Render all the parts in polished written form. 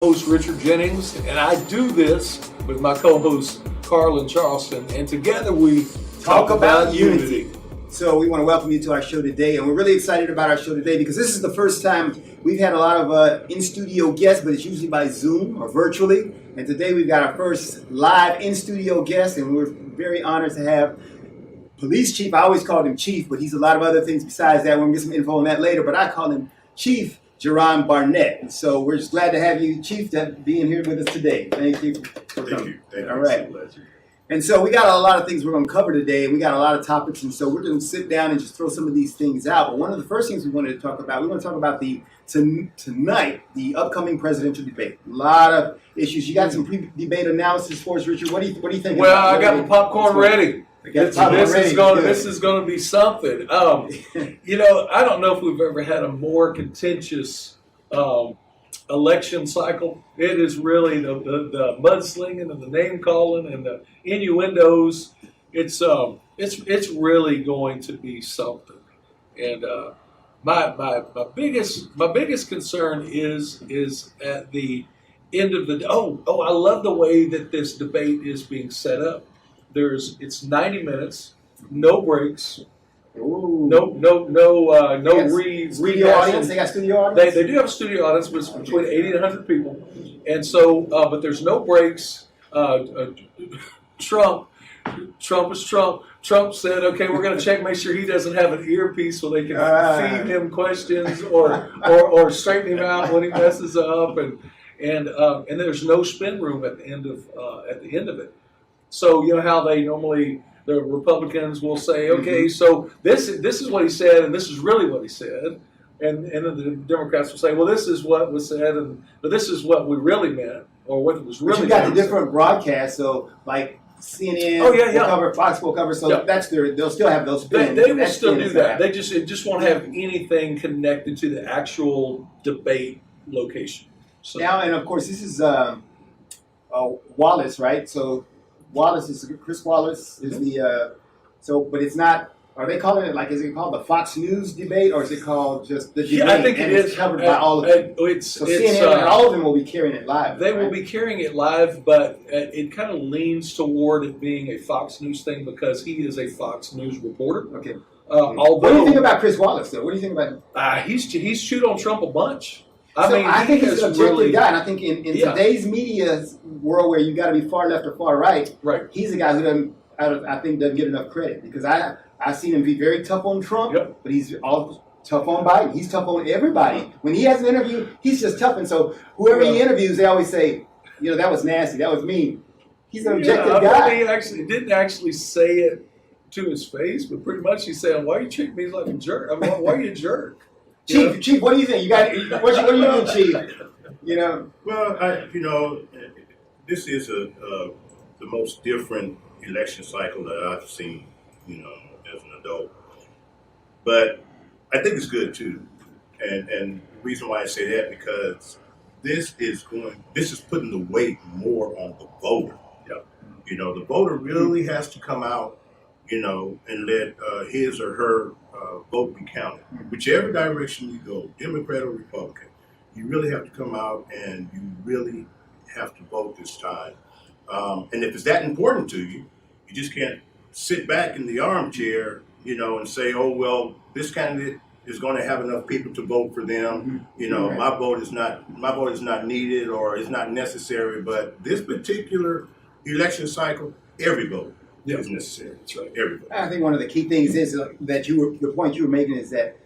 Host Richard Jennings, and I do this with my co-host Carlen Charleston, and together we talk about unity. So we want to welcome you to our show today, and we're really excited about our show today because this is the first time we've had a lot of in-studio guests, but it's usually by Zoom or virtually. And today we've got our first live in-studio guest, and we're very honored to have Police Chief. I always call him Chief, but he's a lot of other things besides that. We're going to get some info on that later, but I call him Chief Barnett. So we're just glad to have you, Chief, being here with us today. Thank you for coming. Thank you. All right. And so we got a lot of things we're going to cover today, and we got a lot of topics, and so we're going to sit down and just throw some of these things out. But one of the first things we wanted to talk about, tonight, the upcoming presidential debate. A lot of issues. You got some pre-debate analysis for us, Richard. What do you think? Well, I got the popcorn ready. This is going to be something. I don't know if we've ever had a more contentious election cycle. It is really the mudslinging and the name calling and the innuendos. It's really going to be something. And my biggest concern is at the end of the day. I love the way that this debate is being set up. It's 90 minutes, no breaks. Ooh. No studio audience. They got studio audience. They do have a studio audience, but it's between 80 and 100 people, and so but there's no breaks. Trump is Trump. Trump said, "Okay, we're going to check, make sure he doesn't have an earpiece, so they can feed him questions or straighten him out when he messes up." And there's no spin room at the end of it. So you know how they normally. The Republicans will say, okay, so this is what he said, and this is really what he said. And then the Democrats will say, well, this is what was said, but this is what we really meant, or what was really meant. But you got the different broadcasts, so like CNN will cover, Fox will cover, so they'll still have those spins. They will still do that. It just won't have anything connected to the actual debate location. So. Now, and of course, this is Wallace, right? So Chris Wallace is but it's not. Are they calling it is it called the Fox News debate, or is it called just the debate? Yeah, I think it's covered by all of them. CNN and all of them will be carrying it live. They will be carrying it live, but it kind of leans toward it being a Fox News thing because he is a Fox News reporter. Okay. What do you think about Chris Wallace, though? What do you think about him? He's chewed on Trump a bunch. I think he's an objective guy, and I think in today's media world where you got to be far left or far right, he's a guy who doesn't get enough credit because I've seen him be very tough on Trump, but he's all tough on Biden. He's tough on everybody. When he has an interview, he's just tough, and so whoever he interviews, they always say, that was nasty, that was mean. He's an objective guy. He didn't actually say it to his face, but pretty much he's saying, "Why are you treating me like a jerk? why are you a jerk?" Chief, what do you think? What do you think, Chief? Well, this is the most different election cycle that I've seen, as an adult. But I think it's good too, and the reason why I say that because this is putting the weight more on the voter. Yeah. The voter really has to come out, and let his or her vote be counted. Whichever direction you go, Democrat or Republican, you really have to come out and you really have to vote this time. And if it's that important to you, you just can't sit back in the armchair, and say, oh, well, this candidate is going to have enough people to vote for them. My vote is not needed or is not necessary. But this particular election cycle, every vote is necessary. That's right. Every vote. I think one of the key things is that the point you were making is that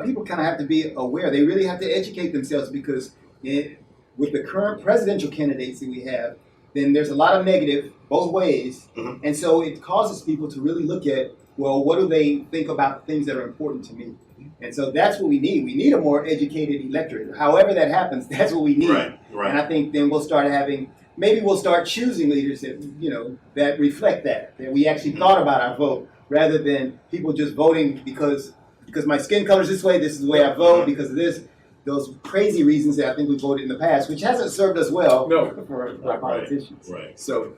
people kind of have to be aware. They really have to educate themselves because with the current presidential candidates that we have, then there's a lot of negative both ways. Mm-hmm. And so it causes people to really look at, well, what do they think about things that are important to me? And so that's what we need. We need a more educated electorate. However that happens, that's what we need. Right. And I think then we'll start choosing leaders that, that reflect that we actually thought about our vote rather than people just voting because my skin color is this way, this is the way I vote, because of those crazy reasons that I think we voted in the past, which hasn't served us well for our politicians. Right. So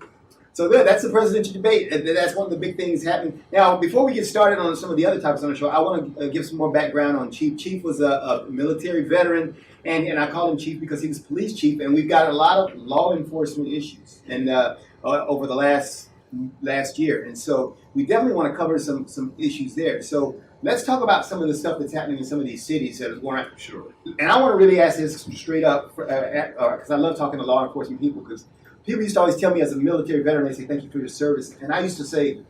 So that's the presidential debate. And that's one of the big things happening. Now, before we get started on some of the other topics on the show, I want to give some more background on Chief. Chief was a military veteran, and I call him Chief because he was police chief, and we've got a lot of law enforcement issues and over the last year. And so we definitely want to cover some issues there. So let's talk about some of the stuff that's happening in some of these cities that is going on. Sure. And I want to really ask this straight up because I love talking to law enforcement people because people used to always tell me as a military veteran, they say, thank you for your service. And I used to say,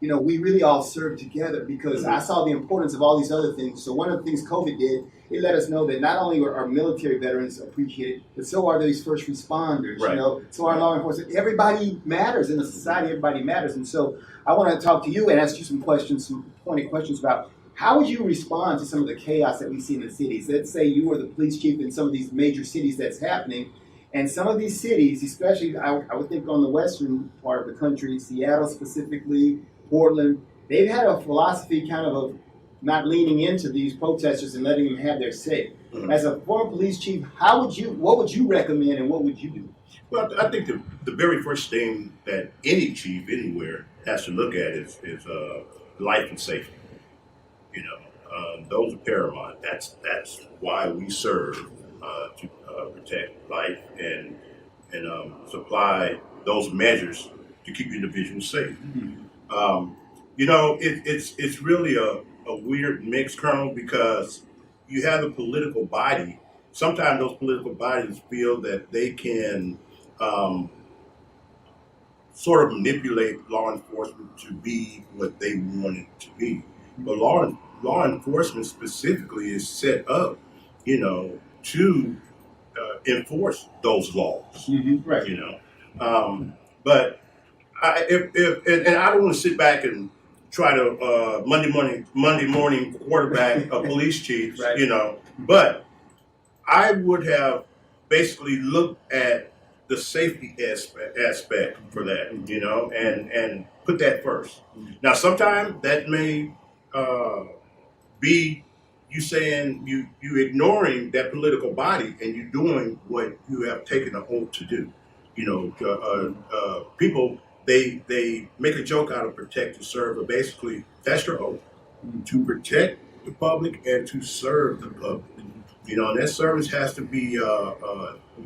you know, we really all serve together because I saw the importance of all these other things. So one of the things COVID did, it let us know that not only are our military veterans appreciated, but so are these first responders, right. You know, so our law enforcement. Everybody matters in a society, everybody matters. And so I want to talk to you and ask you some questions, some pointed questions about how would you respond to some of the chaos that we see in the cities? Let's say you were the police chief in some of these major cities that's happening. And some of these cities, especially I would think on the western part of the country, Seattle specifically, Portland, they've had a philosophy kind of not leaning into these protesters and letting them have their say. Mm-hmm. As a former police chief, what would you recommend and what would you do? Well, I think the very first thing that any chief anywhere has to look at is life and safety. You know, those are paramount. That's why we serve to protect life and supply those measures to keep individuals safe. Mm-hmm. You know, it's really a weird mix, Colonel, because you have a political body. Sometimes those political bodies feel that they can sort of manipulate law enforcement to be what they want it to be. But law enforcement specifically is set up, you know, to enforce those laws. Mm-hmm. Right. You know, but and I don't want to sit back and try to Monday morning quarterback a police chief, right. You know, but I would have basically looked at the safety aspect for that, you know, and put that first. Now, sometimes that may be you saying you ignoring that political body and you doing what you have taken an oath to do. You know, people. They make a joke out of protect and serve, but basically that's your oath, to protect the public and to serve the public. You know, and that service has to be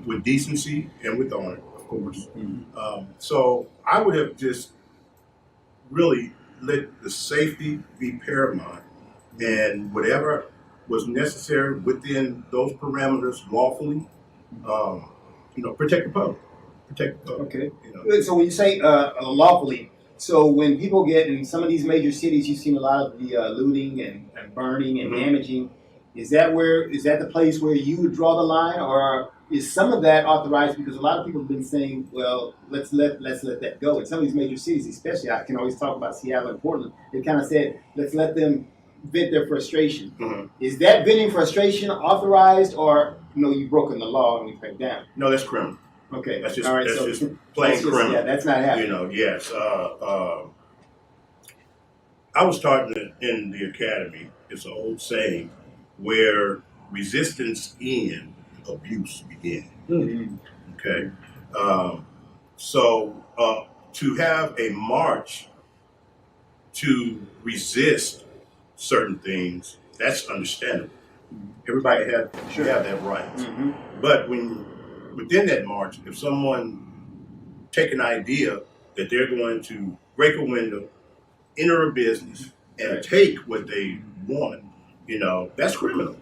with decency and with honor, of course. Mm-hmm. So I would have just really let the safety be paramount, and whatever was necessary within those parameters lawfully, you know, protect the public. Okay. You know. So when you say lawfully, so when people get in some of these major cities, you've seen a lot of the looting and burning and mm-hmm. damaging. Is that the place where you would draw the line, or is some of that authorized? Because a lot of people have been saying, well, let's let that go. In some of these major cities, especially, I can always talk about Seattle and Portland. They kind of said, let's let them vent their frustration. Mm-hmm. Is that venting frustration authorized, or no? You've broken the law and you crack down? No, that's criminal. Okay, that's just all right, that's so just plain criminal. Yeah, that's not happening. You know, yes. I was taught in the academy. It's an old saying where resistance ends, abuse begins. Mm-hmm. Okay, so to have a march to resist certain things, that's understandable. Everybody should have that right. Mm-hmm. But within that march, if someone take an idea that they're going to break a window, enter a business, and take what they want, you know, that's criminal.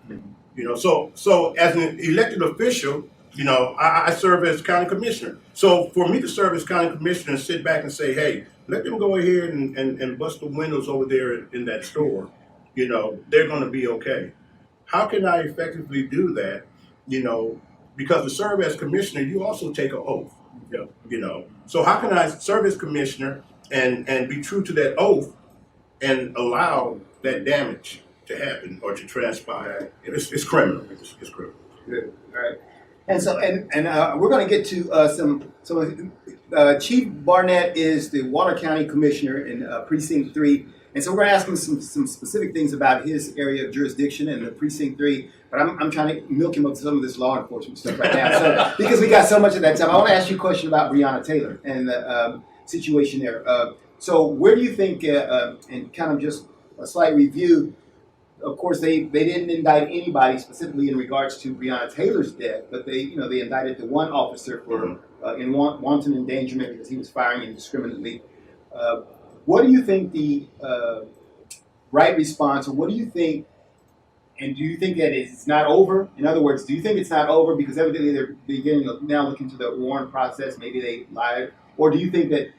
You know, so as an elected official, you know, I serve as county commissioner. So for me to serve as county commissioner and sit back and say, hey, let them go ahead and bust the windows over there in that store, you know, they're going to be okay. How can I effectively do that? You know, because to serve as commissioner, you also take an oath. Yeah. You know, so how can I serve as commissioner and be true to that oath and allow that damage to happen or to transpire? It's criminal. It's criminal. Good. All right. And so, we're going to get to some. So, Chief Barnett is the Water County Commissioner in Precinct 3. And so we're going to ask him some specific things about his area of jurisdiction and the Precinct 3. But I'm trying to milk him up to some of this law enforcement stuff right now. So, because we got so much of that time. I want to ask you a question about Breonna Taylor. And situation there. So where do you think, and kind of just a slight review, of course, they didn't indict anybody specifically in regards to Breonna Taylor's death, but they indicted the one officer for in wanton endangerment because he was firing indiscriminately. What do you think the right response, or what do you think, and do you think that it's not over? In other words, do you think it's not over because evidently they're beginning to now look into the warrant process, maybe they lied, or do you think that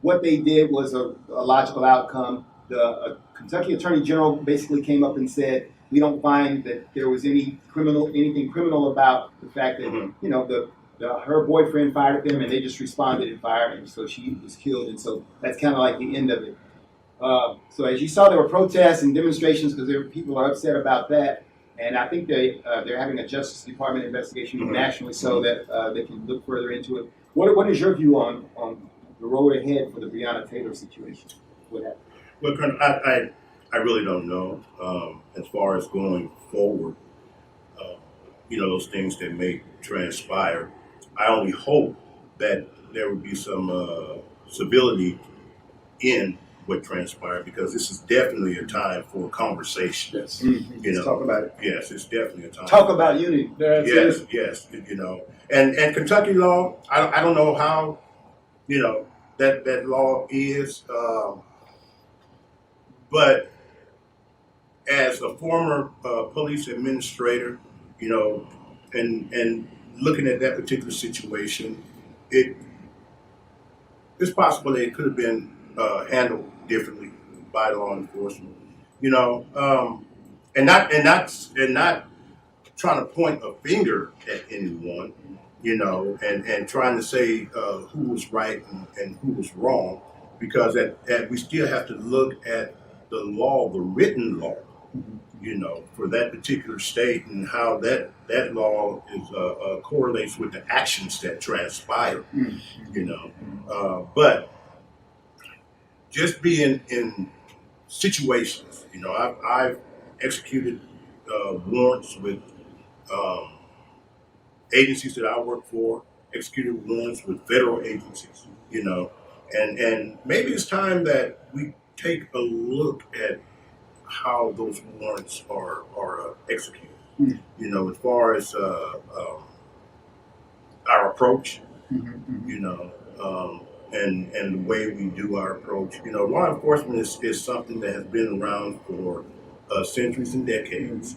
what they did was a logical outcome? The Kentucky Attorney General basically came up and said, we don't find that there was anything criminal about the fact that, her boyfriend fired at them and they just responded and fired him. So she was killed. And so that's kind of like the end of it. So as you saw, there were protests and demonstrations because people are upset about that. And I think they're having a Justice Department investigation nationally so that they can look further into it. What is your view on the road ahead for the Breonna Taylor situation? What happened? Well, Colonel, I really don't know as far as going forward. Those things that may transpire. I only hope that there would be some civility in what transpired because this is definitely a time for conversation. Yes. Mm-hmm. Let's talk about it. Yes, it's definitely a time. Talk about unity. Yes. And Kentucky law. I don't know how that law is. But as a former police administrator, and looking at that particular situation, it's possible that it could have been handled differently by law enforcement, and not trying to point a finger at anyone, and trying to say who was right and who was wrong, because that we still have to look at the law, the written law, for that particular state and how that law is correlates with the actions that transpire, but just being in situations, I've executed warrants with agencies that I work for, executed warrants with federal agencies, and maybe it's time that we take a look at how those warrants are executed. As far as our approach, and the way we do our approach. Law enforcement is something that has been around for centuries and decades.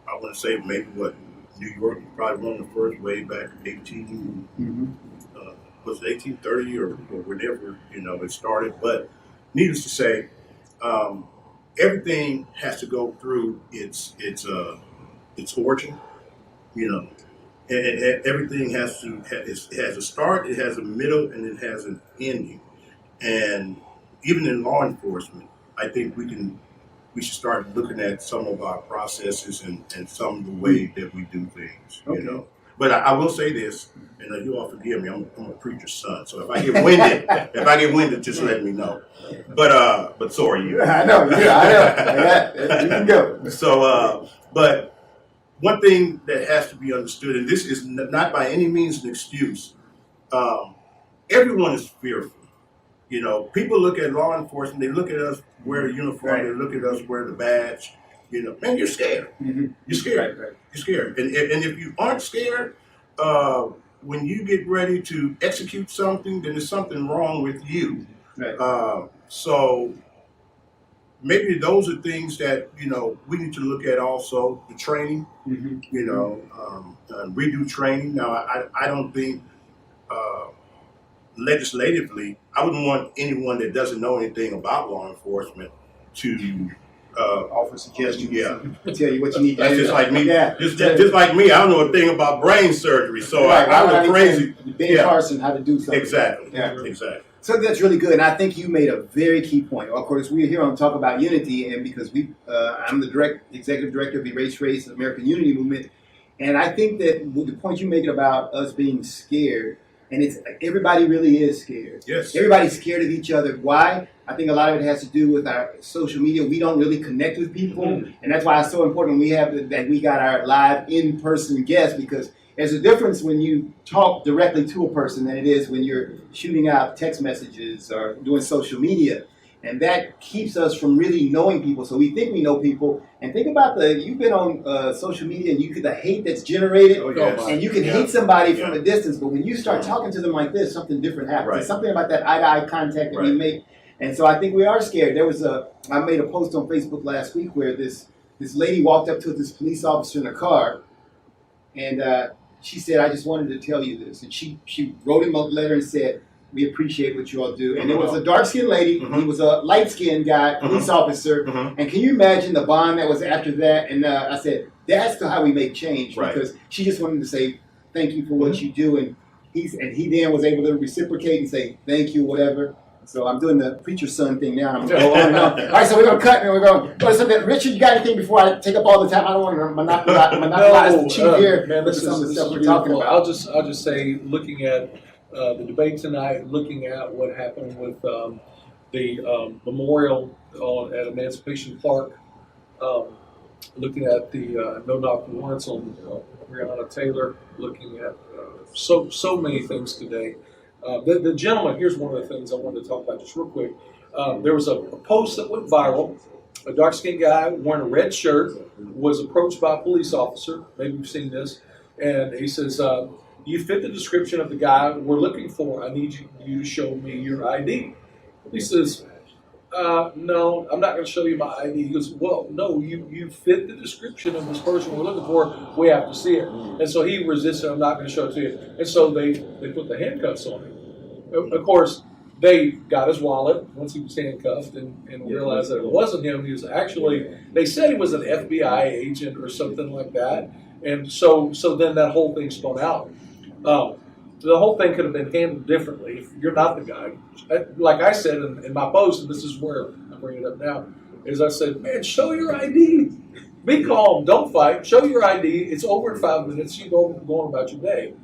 I want to say maybe New York was probably one of the first way back 1830 or whenever it started. But needless to say, everything has to go through its origin, and everything has a start, it has a middle, and it has an ending. And even in law enforcement, I think we should start looking at some of our processes and some of the way that we do things, But I will say this, and you all forgive me, I'm a preacher's son, so if I get winded, just let me know. But so are you. I know. You can go. So, but one thing that has to be understood, and this is not by any means an excuse, everyone is fearful. People look at law enforcement, they look at us wear a uniform, They look at us wear the badge. Man, you're scared. Mm-hmm. You're scared. Right. You're scared. And if you aren't scared, when you get ready to execute something, then there's something wrong with you. Right. So maybe those are things that, we need to look at also, the training, redo training. Now, I don't think legislatively, I wouldn't want anyone that doesn't know anything about law enforcement to offer suggestions. Tell you what you need to do. That's just like me. Yeah. Just like me, I don't know a thing about brain surgery, so I look crazy. Ben Carson, how to do something. Exactly. Yeah. Exactly. So that's really good, and I think you made a very key point. Of course, we're here on Talk About Unity, and because I'm the executive director of the Erase Race American Unity Movement, and I think that the point you make about us being scared, and it's everybody really is scared. Yes. Everybody's scared of each other. Why? I think a lot of it has to do with our social media. We don't really connect with people, and that's why it's so important we have that we got our live in-person guests, because There's a difference when you talk directly to a person than it is when you're shooting out text messages or doing social media. And that keeps us from really knowing people. So we think we know people. And think about you've been on social media and the hate that's generated. Oh, yes. And you can hate somebody from a distance. But when you start talking to them like this, something different happens. Right. There's something about that eye-to-eye contact that we make. And so I think we are scared. I made a post on Facebook last week where this lady walked up to this police officer in a car. And she said, I just wanted to tell you this. And she wrote him a letter and said, we appreciate what you all do. And it was a dark-skinned lady. He was a light-skinned guy, police officer. And can you imagine the bond that was after that? And I said, that's how we make change. Right. Because she just wanted to say, thank you for what you do. And he then was able to reciprocate and say, thank you, whatever. So I'm doing the preacher's son thing now. I'm going to go on and on. All right, so we're going to cut and we're going to something. Richard, you got anything before I take up all the time? I don't want to monopolize the chief here. Man, this some of the is stuff we're talking beautiful. about. I'll just say, looking at the debate tonight, looking at what happened with the memorial at Emancipation Park, looking at the no-knock warrants on Breonna Taylor, looking at so many things today. The gentleman, here's one of the things I wanted to talk about just real quick. There was a post that went viral. A dark-skinned guy wearing a red shirt was approached by a police officer. Maybe you've seen this. And he says, you fit the description of the guy we're looking for. I need you to show me your ID. He says, no, I'm not going to show you my ID. He goes, well, no, you fit the description of this person we're looking for. We have to see it. And so he resisted. I'm not going to show it to you. And so they put the handcuffs on him. Of course, they got his wallet once he was handcuffed and realized that it wasn't him. He was actually, they said he was an FBI agent or something like that. And so then that whole thing spun out. The whole thing could have been handled differently if you're not the guy. Like I said in my post, and this is where I bring it up now, is I said, man, show your ID. Be calm. Don't fight. Show your ID. It's over in 5 minutes. You go on about your day.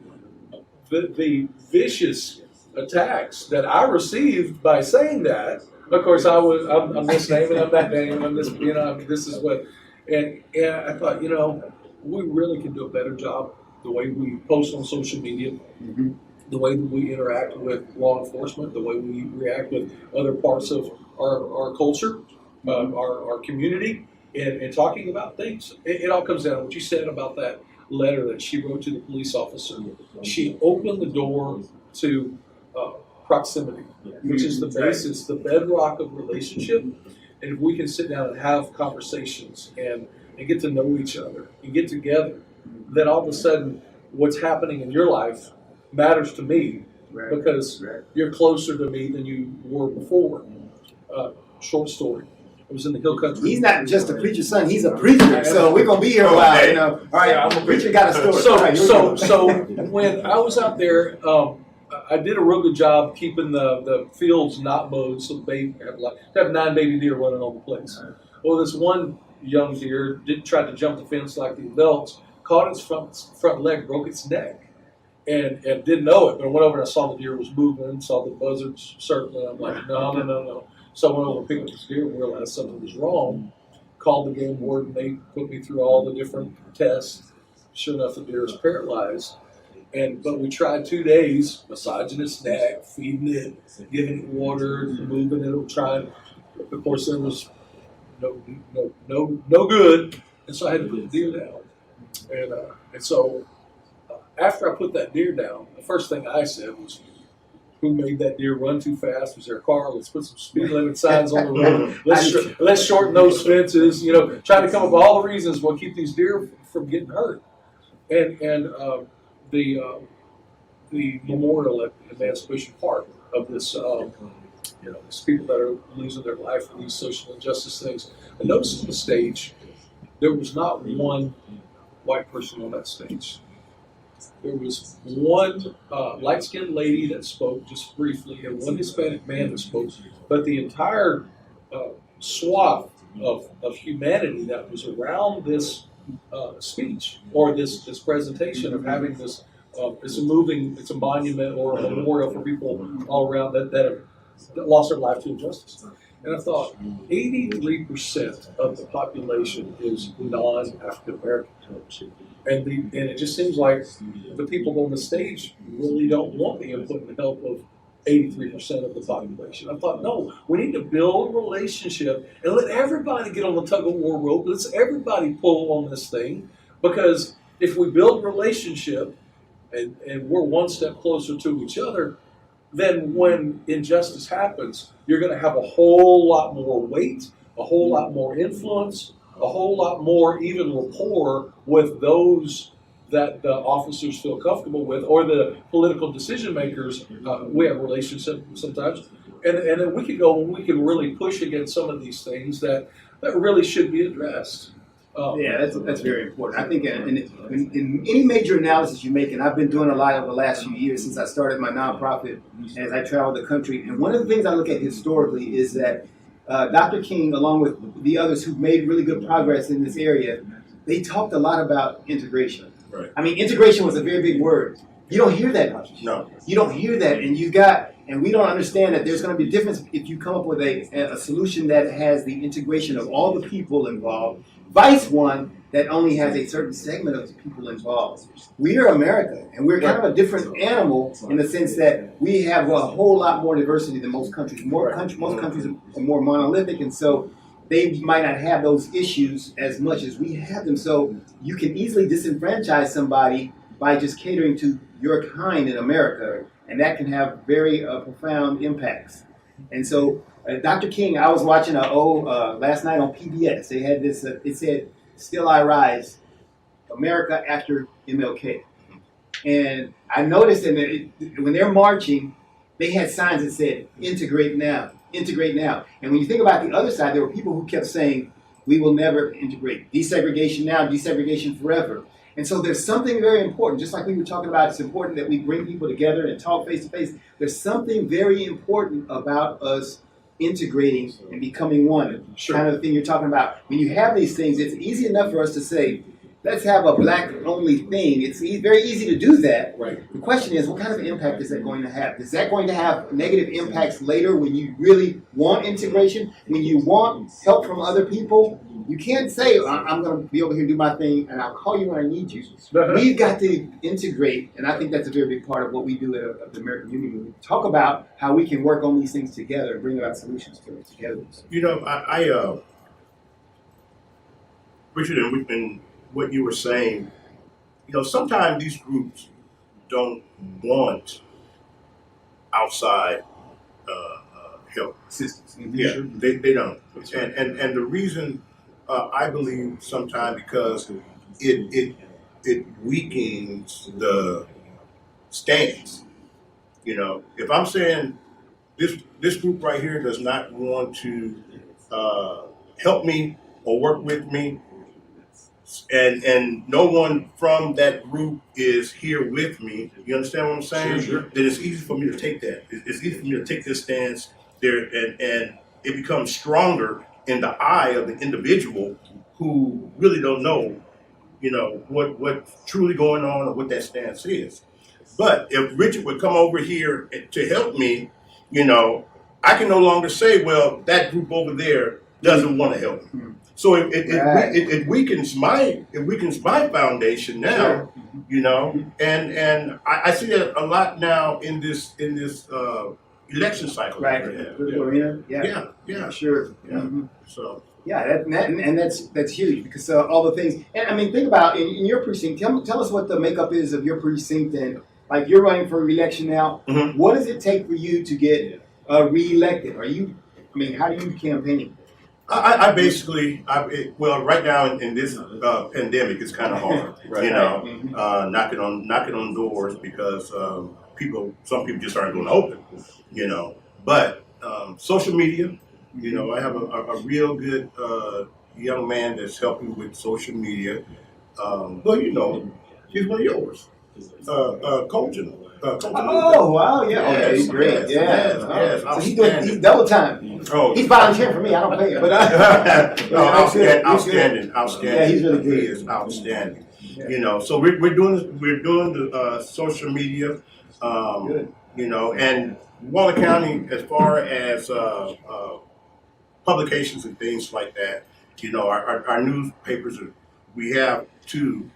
The vicious attacks that I received by saying that, of course, I'm this name and I'm that name. I'm this, this is what, and I thought, we really can do a better job the way we post on social media, the way that we interact with law enforcement, the way we react with other parts of our culture, our community, and talking about things. It all comes down to what you said about that letter that she wrote to the police officer. She opened the door to proximity, which is the basis, the bedrock of relationship. And if we can sit down and have conversations and get to know each other and get together, then all of a sudden what's happening in your life matters to me because you're closer to me than you were before. Short story. I was in the hill country. He's not just a preacher's son, he's a preacher. So we're going to be here a while. All right, I'm a preacher, got a story. So when I was out there, I did a real good job keeping the fields not mowed so they have 9 baby deer running on the place. Well, this one young deer tried to jump the fence like the adults, caught its front leg, broke its neck, and didn't know it. But I went over and I saw the deer was moving, saw the buzzards circling. I'm like, no. So I went over and picked up this deer and realized something was wrong. Called the game warden. They put me through all the different tests. Sure enough, the deer is paralyzed. But we tried 2 days, massaging its neck, feeding it, giving it water, moving it, trying. Of course, there was no good, and so I had to put the deer down. And so after I put that deer down, the first thing I said was, who made that deer run too fast? Was there a car? Let's put some speed limit signs on the road. Let's shorten those fences. Try to come up with all the reasons what keep these deer from getting hurt. And the memorial at Emancipation Park of this, these people that are losing their life for these social injustice things. I noticed on the stage, there was not one white person on that stage. There was one light-skinned lady that spoke just briefly and one Hispanic man that spoke, but the entire swath of humanity that was around this speech or this presentation of having this, it's a monument or a memorial for people all around that lost their life to injustice. And I thought 83% of the population is non-African American. And it just seems like the people on the stage really don't want the input and help of 83% of the population. I thought, no, we need to build a relationship and let everybody get on the tug of war rope. Let's everybody pull on this thing, because if we build a relationship and we're one step closer to each other, then when injustice happens, you're going to have a whole lot more weight, a whole lot more influence, a whole lot more even rapport with those that the officers feel comfortable with, or the political decision makers. We have relationships sometimes, and then we can go and we can really push against some of these things that really should be addressed. Yeah, that's very important. I think in any major analysis you make, and I've been doing a lot over the last few years since I started my nonprofit, as I travel the country, and one of the things I look at historically is that Dr. King, along with the others who've made really good progress in this area, they talked a lot about integration. Right. I mean, integration was a very big word. You don't hear that much. No. You don't hear that, and we don't understand that there's going to be a difference if you come up with a solution that has the integration of all the people involved, vice one that only has a certain segment of the people involved. We are America, and we're kind of a different animal in the sense that we have a whole lot more diversity than most countries. Most countries are more monolithic, and so they might not have those issues as much as we have them. So you can easily disenfranchise somebody by just catering to your kind in America, and that can have very profound impacts. And so Dr. King, I was watching last night on PBS. They had this, it said, "Still I Rise, America After MLK." And I noticed when they're marching, they had signs that said, "Integrate now, integrate now." And when you think about the other side, there were people who kept saying, "We will never integrate. Desegregation now, desegregation forever." And so there's something very important, just like we were talking about, it's important that we bring people together and talk face to face. There's something very important about us integrating and becoming one. Sure. Kind of the thing you're talking about. When you have these things, it's easy enough for us to say, let's have a black-only thing. It's very easy to do that. Right. The question is, what kind of impact is that going to have? Is that going to have negative impacts later when you really want integration, when you want help from other people? You can't say, I'm going to be over here and do my thing, and I'll call you when I need you. We've got to integrate, and I think that's a very big part of what we do at the American Union. We talk about how we can work on these things together and bring about solutions to it together. You know, Richard, and what you were saying, you know, sometimes these groups don't want outside help. Assistance. Yeah, they don't. And the reason I believe sometimes because it weakens the stance. You know, if I'm saying this group right here does not want to help me or work with me, and no one from that group is here with me, you understand what I'm saying? Sure. Then it's easy for me to take that. It's easy for me to take this stance there, and it becomes stronger in the eye of the individual who really don't know, you know, what's truly going on or what that stance is. But if Richard would come over here to help me, you know, I can no longer say, well, that group over there doesn't want to help me. So it weakens my foundation now, Sure. you know, and I see that a lot now in this election cycle. Right. Yeah. Sure. Yeah. Mm-hmm. So. Yeah, that's huge because all the things. And I mean, think about in your precinct. Tell us what the makeup is of your precinct, and like you're running for re-election now. Mm-hmm. What does it take for you to get re-elected? How do you campaign? I basically, right now in this pandemic, it's kind of hard, Right. you know, Mm-hmm. knocking on doors because some people just aren't going to open, you know. But social media, you know, I have a real good young man that's helping with social media. Well, you know, he's one of yours, coaching. Oh wow, yeah, okay, he's great. Yes. So he's double time. Oh, He's volunteering for me. I don't pay him, but outstanding. Yeah, he's really good. He is outstanding. Yeah. You know, so we're doing the social media. Good. You know, and Waller County, as far as publications and things like that. You know, our newspapers we have two,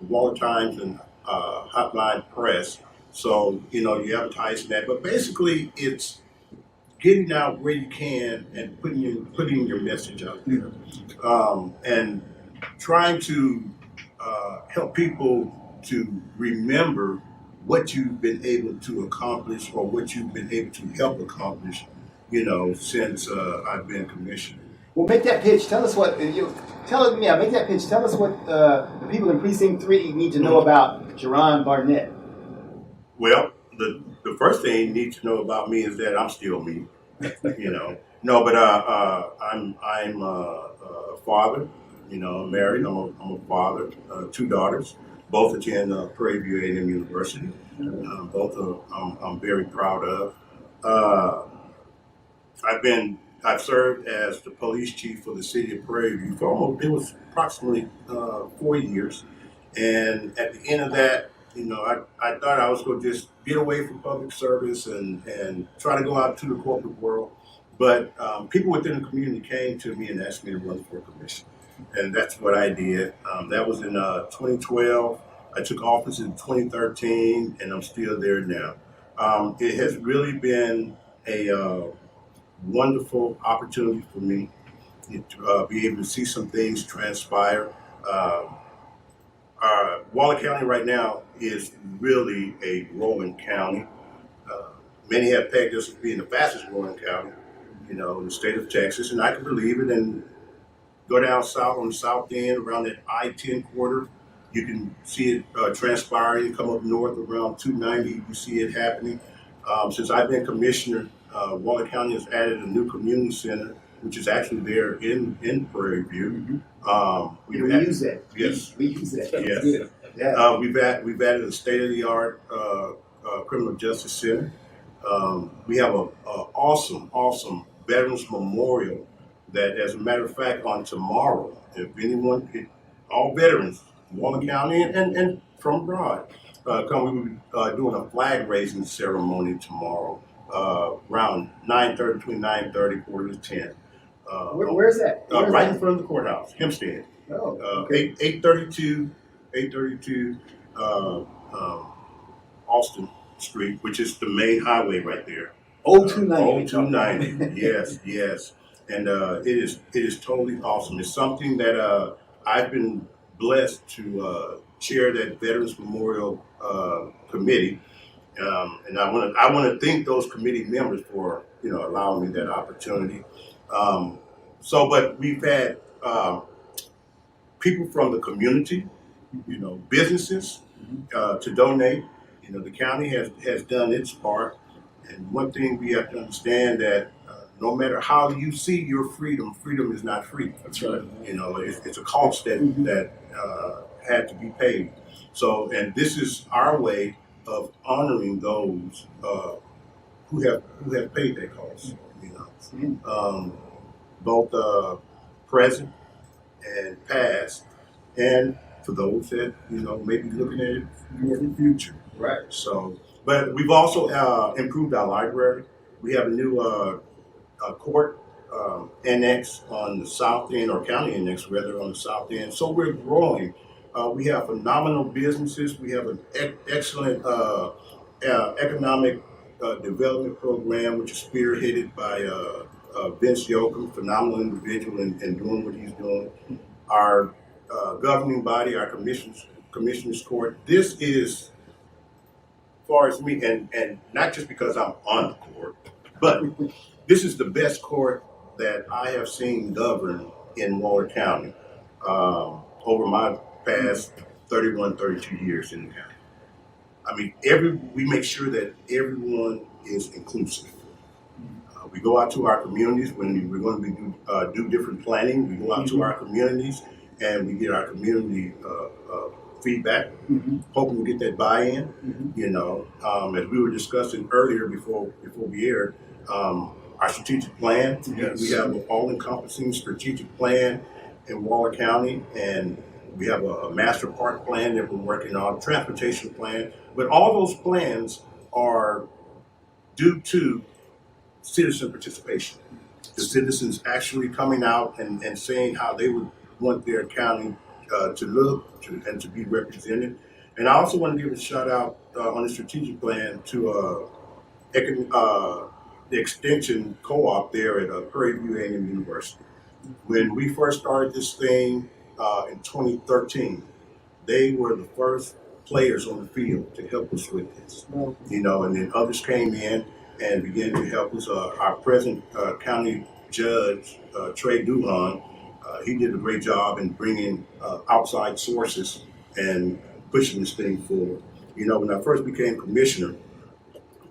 Waller Times and Hotline Press. So you know, you advertise in that, but basically it's getting out where you can and putting your message out there, and trying to help people to remember what you've been able to accomplish or what you've been able to help accomplish, you know, since I've been commissioner. Well, make that pitch. Tell us what make that pitch. Tell us what the people in Precinct 3 need to know about Jerron Barnett. Well, the first thing you need to know about me is that I'm still me. You know, no, but I'm a father. You know, I'm married. I'm a father. 2 daughters. Both attend Prairie View A&M University. Both I'm very proud of. I've served as the police chief for the city of Prairie View for it was approximately 4 years. And at the end of that, you know, I thought I was going to just get away from public service and try to go out to the corporate world. But people within the community came to me and asked me to run for commission. And that's what I did. That was in 2012. I took office in 2013, and I'm still there now. It has really been a wonderful opportunity for me to be able to see some things transpire. Waller County right now is really a growing county. Many have pegged us as being the fastest growing county, you know, in the state of Texas, and I can believe it. And go down south on the south end around that I-10 corridor, you can see it transpiring. Come up north around 290, you see it happening. Since I've been commissioner, Waller County has added a new community center, which is actually there in Prairie View. We use that. Yes. We use that. Yes. Yeah. We've added a state-of-the-art criminal justice center. We have an awesome Veterans Memorial that, as a matter of fact, on tomorrow, if anyone, all veterans, Waller County and from abroad, we will be doing a flag raising ceremony tomorrow around 9:30, between 9:30 quarter to 10. Where's that? Right in front of the courthouse, Hempstead. Oh, okay. 832 Austin Street, which is the main highway right there. 0290. Yes. And it is totally awesome. It's something that I've been blessed to chair that Veterans Memorial Committee, and I want to thank those committee members for allowing me that opportunity. But we've had people from the community, businesses to donate. The county has done its part, and one thing we have to understand that no matter how you see your freedom is not free. That's right. It's a cost that had to be paid. So, and this is our way of honoring those who have paid that cost. Both present and past, and for those that may be looking at it more in the future. Right. So, but we've also improved our library. We have a new court annex on the south end, or county annex rather, on the south end. So we're growing. We have phenomenal businesses. We have an excellent economic development program, which is spearheaded by Vince Yoakum, phenomenal individual in doing what he's doing. Our governing body, our commissioners court. This is, as far as me, and not just because I'm on the court, but this is the best court that I have seen govern in Waller County over my past 31, 32 years in the county. I mean, we make sure that everyone is inclusive. We go out to our communities when we're going to do different planning. We go out to our communities and we get our community feedback, hoping to get that buy-in. As we were discussing earlier before we aired, our strategic plan. Yes. We have an all-encompassing strategic plan in Waller County, and we have a master park plan that we're working on, transportation plan. But all those plans are due to citizen participation. the citizens actually coming out and saying how they would want their county to look and to be represented. And I also want to give a shout out on the strategic plan to the extension co-op there at Prairie View A&M University. When we first started this thing in 2013, they were the first players on the field to help us with this, and then others came in and began to help us. Our present county judge, Trey Duhan, he did a great job in bringing outside sources and pushing this thing forward. When I first became commissioner,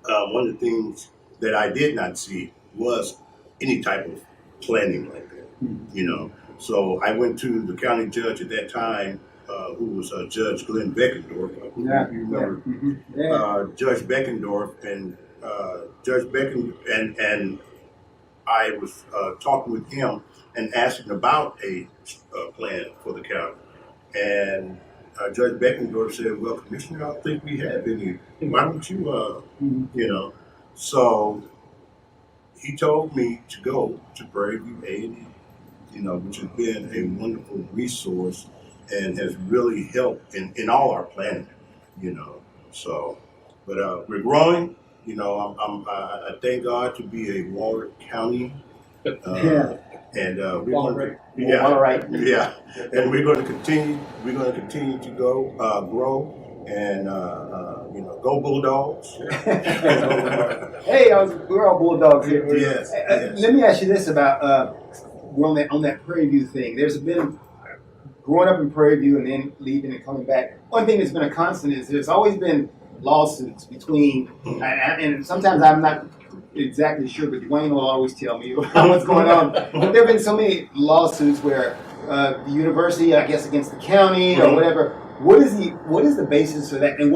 one of the things that I did not see was any type of planning like that, So I went to the county judge at that time, who was Judge Glenn Beckendorf. You remember Judge Beckendorf, and Judge and I was talking with him and asking about a plan for the county. And Judge Beckendorf said, "Well, Commissioner, I don't think we have any. Why don't you, So he told me to go to Prairie View A&M, which has been a wonderful resource and has really helped in all our planning, So, but we're growing. I thank God to be a Waller County. And we're going and we're going to continue. We're going to continue to grow, and go Bulldogs. Hey, we're all Bulldogs here. Yes. Let me ask you this about we're on that Prairie View thing. There's been growing up in Prairie View and then leaving and coming back. One thing that's been a constant is there's always been lawsuits between, and sometimes I'm not exactly sure, but Dwayne will always tell me what's going on. But there have been so many lawsuits where the university, I guess, against the county or whatever. What is the basis for that? And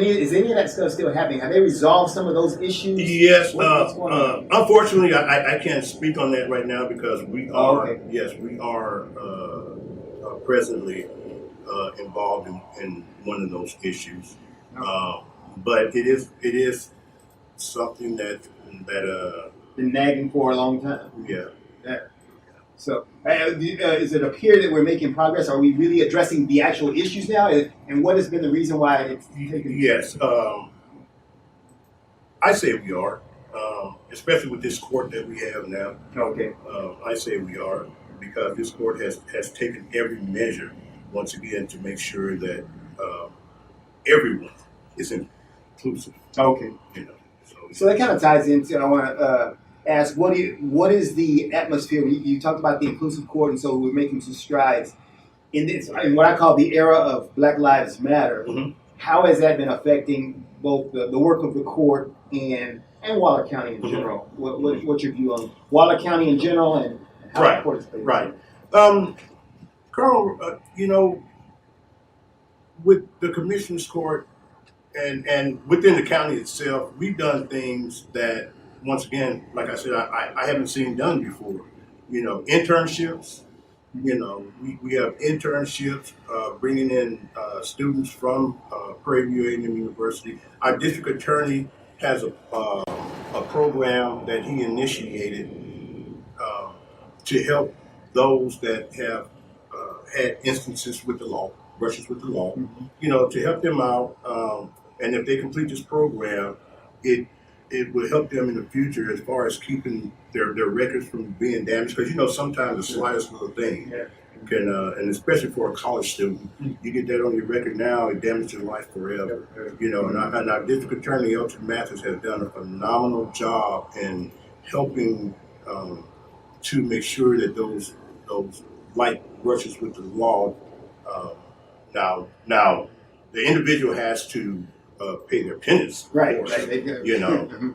is any of that stuff still happening? Have they resolved some of those issues? Yes. Unfortunately, I can't speak on that right now because we are we are presently involved in one of those issues. But it is something that been nagging for a long time. Yeah. So, does it appear that we're making progress? Are we really addressing the actual issues now? And what has been the reason why it's taken? Yes, I say we are, especially with this court that we have now. Okay. I say we are because this court has taken every measure once again to make sure that everyone is inclusive. Okay. So that kind of ties into. I want to ask, what is the atmosphere? You talked about the inclusive court, and so we're making some strides in this, in what I call the era of Black Lives Matter. Mm-hmm. How has that been affecting both the work of the court and Waller County in general? What's your view on Waller County in general and how the court is playing? Right. Carl, with the Commissioner's Court and within the county itself, we've done things that, once again, like I said, I haven't seen done before. Internships. We have internships, bringing in students from Prairie View A&M University. Our district attorney has a program that he initiated to help those that have had instances with the law, brushes with the law, to help them out. And if they complete this program, it will help them in the future as far as keeping their records from being damaged. Because sometimes the slightest little thing can, and especially for a college student, you get that on your record now, it damages your life forever. And our district attorney, Elton Mathis, has done a phenomenal job in helping to make sure that those light brushes with the law. Now the individual has to pay their penance, right?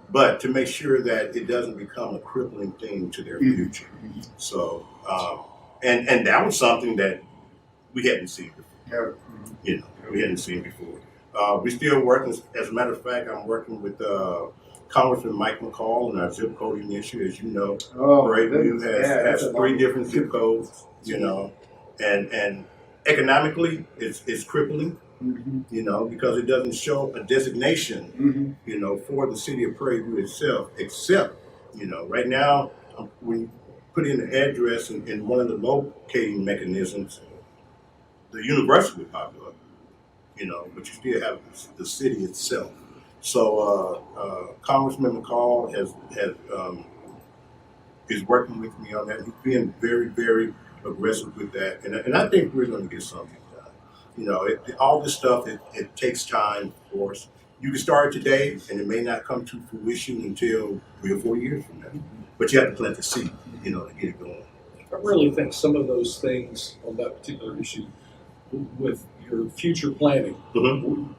But to make sure that it doesn't become a crippling thing to their future. So, and that was something that we hadn't seen before. We hadn't seen before. We're still working. As a matter of fact, I'm working with Congressman Mike McCall on our zip coding issue. As you know, Prairie View has 3 different zip codes. And economically, it's crippling. Because it doesn't show a designation, for the city of Prairie View itself, except, right now, when you put in the address in one of the locating mechanisms, the university would pop up, but you still have the city itself. So Congressman McCall is working with me on that. He's being very, very aggressive with that, and I think we're going to get something done. All this stuff, it takes time, of course. You can start today, and it may not come to fruition until 3 or 4 years from now. But you have to plant the seed, to get it going. I really think some of those things on that particular issue with your future planning,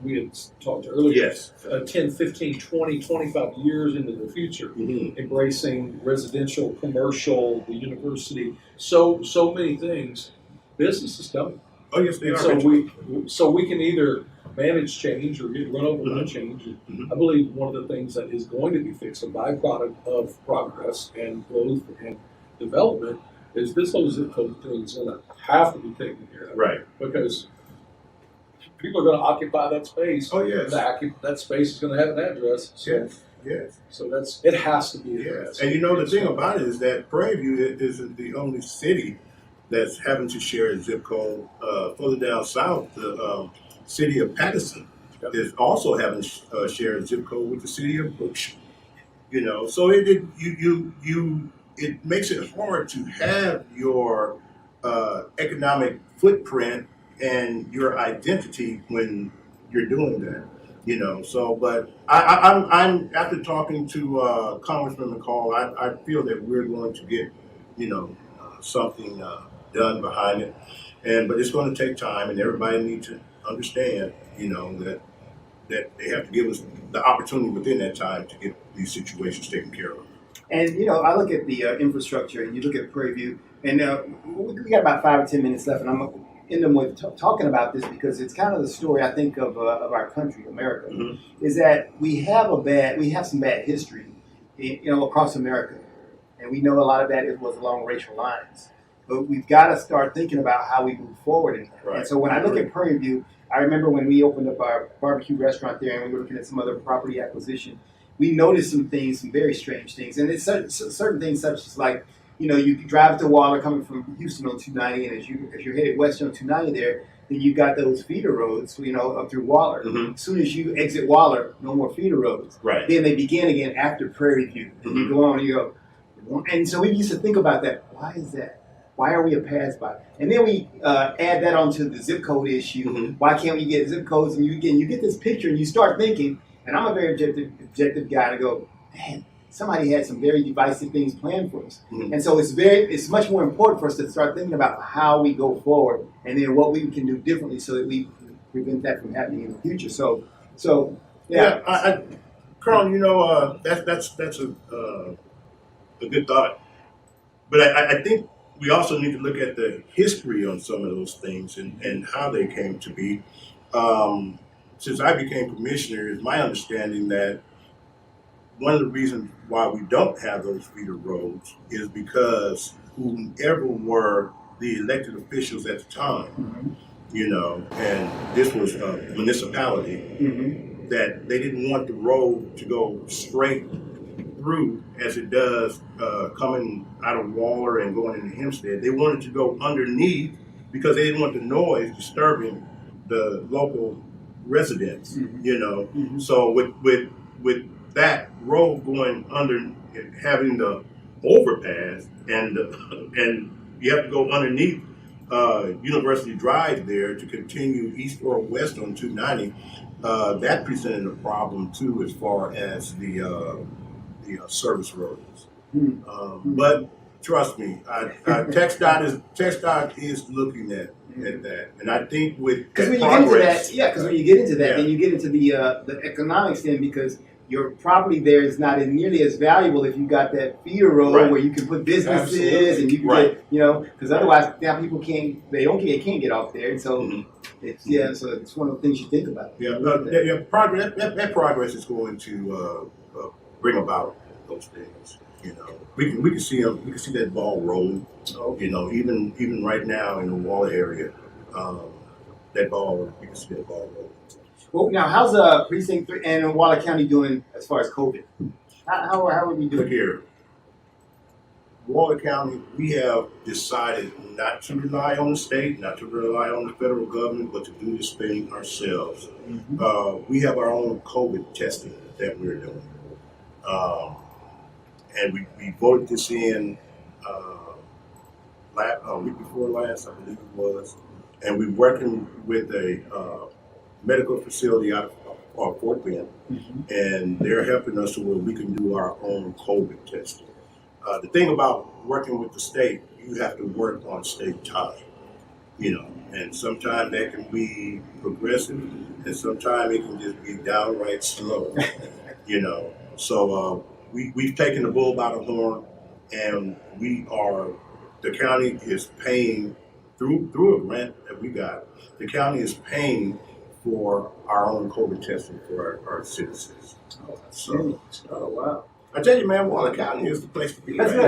we had talked earlier, Yes. 10, 15, 20, 25 years into the future, embracing residential, commercial, the university, so many things. Business is coming. Oh, yes, they are. So we can either manage change or get run over by change. I believe one of the things that is going to be fixed, a byproduct of progress and growth and development, is this whole zip code thing is going to have to be taken care of. Right. Because people are going to occupy that space. Oh, yes. That space is going to have an address. So, Yes. So it has to be addressed. And the thing about it is that Prairie View isn't the only city that's having to share a zip code. Further down south, the city of Patterson is also having to share a zip code with the city of Brookshire. So it makes it hard to have your economic footprint and your identity when you're doing that. So, but I'm after talking to Congressman McCall, I feel that we're going to get, something done behind it, but it's going to take time, and everybody needs to understand, that they have to give us the opportunity within that time to get these situations taken care of. And I look at the infrastructure, and you look at Prairie View, and we got about 5 or 10 minutes left, and I'm gonna end them with talking about this because it's kind of the story I think of our country, America, is that we have some bad history, across America, and we know a lot of that was along racial lines. But we've got to start thinking about how we move forward. And so when I look at Prairie View, I remember when we opened up our barbecue restaurant there, and we were looking at some other property acquisition. We noticed some very strange things, and it's certain things such as like, you can drive to Waller coming from Houston on 290, and as you're headed west on 290 there, then you've got those feeder roads, up through Waller. As soon as you exit Waller, no more feeder roads. Right. Then they begin again after Prairie View, and you go on, and you go, and so we used to think about that. Why is that? Why are we a pass-by? And then we add that onto the zip code issue. Why can't we get zip codes? And you get this picture, and you start thinking. And I'm a very objective guy to go, man, somebody had some very divisive things planned for us. And so it's much more important for us to start thinking about how we go forward and then what we can do differently so that we prevent that from happening in the future. So yeah. Carl, that's a good thought. But I think we also need to look at the history on some of those things and how they came to be. Since I became commissioner, it's my understanding that one of the reasons why we don't have those feeder roads is because whoever were the elected officials at the time, and this was a municipality, that they didn't want the road to go straight through as it does coming out of Waller and going into Hempstead. They wanted to go underneath because they didn't want the noise disturbing the local residents, So with that road going under, having the overpass, and you have to go underneath University Drive there to continue east or west on 290. That presented a problem too, as far as the service roads. But trust me, TxDOT is looking at that, and I think because when you get into that, then you get into the economics then, because your property there is not nearly as valuable if you got that feeder road where you can put businesses and you can get, because otherwise now people can't get off there, and so so it's one of the things you think about. Progress. That progress is going to bring about those things. We can see them. We can see that ball rolling. Even right now in the Waller area, that ball. We can see that ball rolling. Well, now how's Precinct 3 and Waller County doing as far as COVID? How are we doing? Look here. Waller County, we have decided not to rely on the state, not to rely on the federal government, but to do this thing ourselves. We have our own COVID testing that we're doing. And we voted this in week before last, I believe it was. And we're working with a medical facility out of Fort Bend. And they're helping us so where we can do our own COVID testing. The thing about working with the state, you have to work on state time, and sometimes that can be progressive, and sometimes it can just be downright slow, So we've taken the bull by the horn, and the county is paying through a grant that we got. The county is paying for our own COVID testing for our citizens. Oh, wow. I tell you, man, Waller County is the place to be. That's good.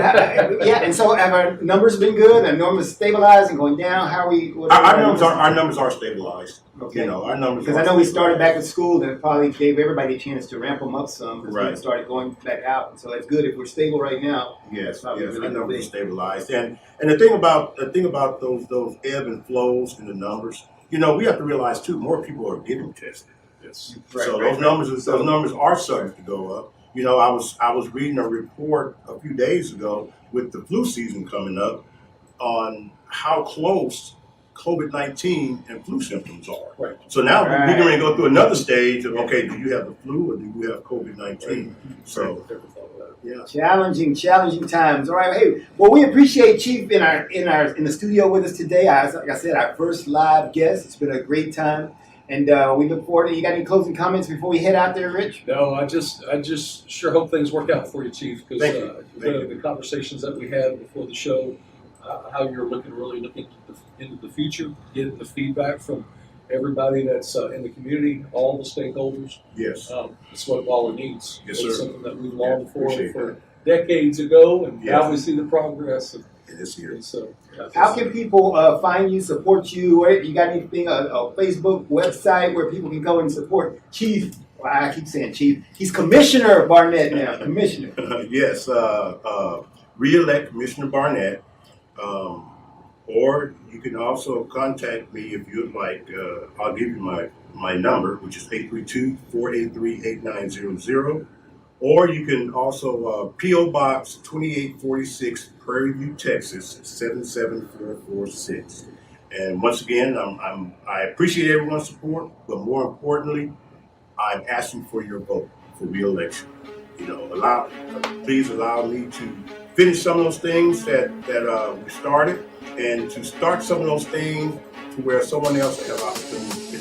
Yeah, and so have our numbers been good? Our numbers stabilized and going down? How are we? Our numbers are stabilized. Okay. Our numbers. Because I know we started back at school, and it probably gave everybody a chance to ramp them up some. Because Right. we started going back out, and so it's good if we're stable right now. Yes, Probably yes, really our numbers are big. stabilized, and the thing about those ebb and flows in the numbers, we have to realize too, more people are getting tested. Yes. Those numbers are starting to go up. I was reading a report a few days ago with the flu season coming up on how close COVID-19 and flu symptoms are. Right. So now we're going to go through another stage of, okay, do you have the flu or do you have COVID-19? So, yeah. Challenging times. All right. Hey, well, we appreciate Chief in the studio with us today. Like I said, our first live guest. It's been a great time. And we look forward to. You got any closing comments before we head out there, Rich? No, I just sure hope things work out for you, Chief. Because the conversations that we had before the show, how you're looking into the future, getting the feedback from everybody that's in the community, all the stakeholders. Yes. It's what Waller needs. Yes, It's sir. something that we've longed for that. decades ago, and Yes. now we see the progress. This year. And so, How can people find you, support you? You got anything, a Facebook website where people can go and support Chief? Well, I keep saying Chief. He's Commissioner Barnett now. Commissioner. Yes. Re-elect Commissioner Barnett. Or you can also contact me if you'd like. I'll give you my number, which is 832-483-8900. Or you can also P.O. Box 2846, Prairie View, Texas 77446. And once again, I appreciate everyone's support, but more importantly, I'm asking for your vote for re-election. Please allow me to finish some of those things that we started, and to start some of those things to where someone else will have opportunity to finish.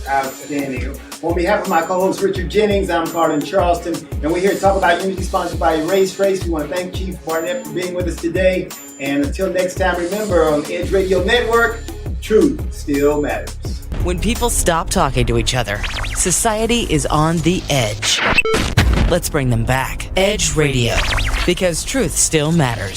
Outstanding. On behalf of my co-host Richard Jennings, I'm Carlen Charleston, and we're here to talk about Unity, sponsored by Race Trace. We want to thank Chief Barnett for being with us today. And until next time, remember, on Edge Radio Network, truth still matters. When people stop talking to each other, society is on the edge. Let's bring them back. Edge Radio, because truth still matters.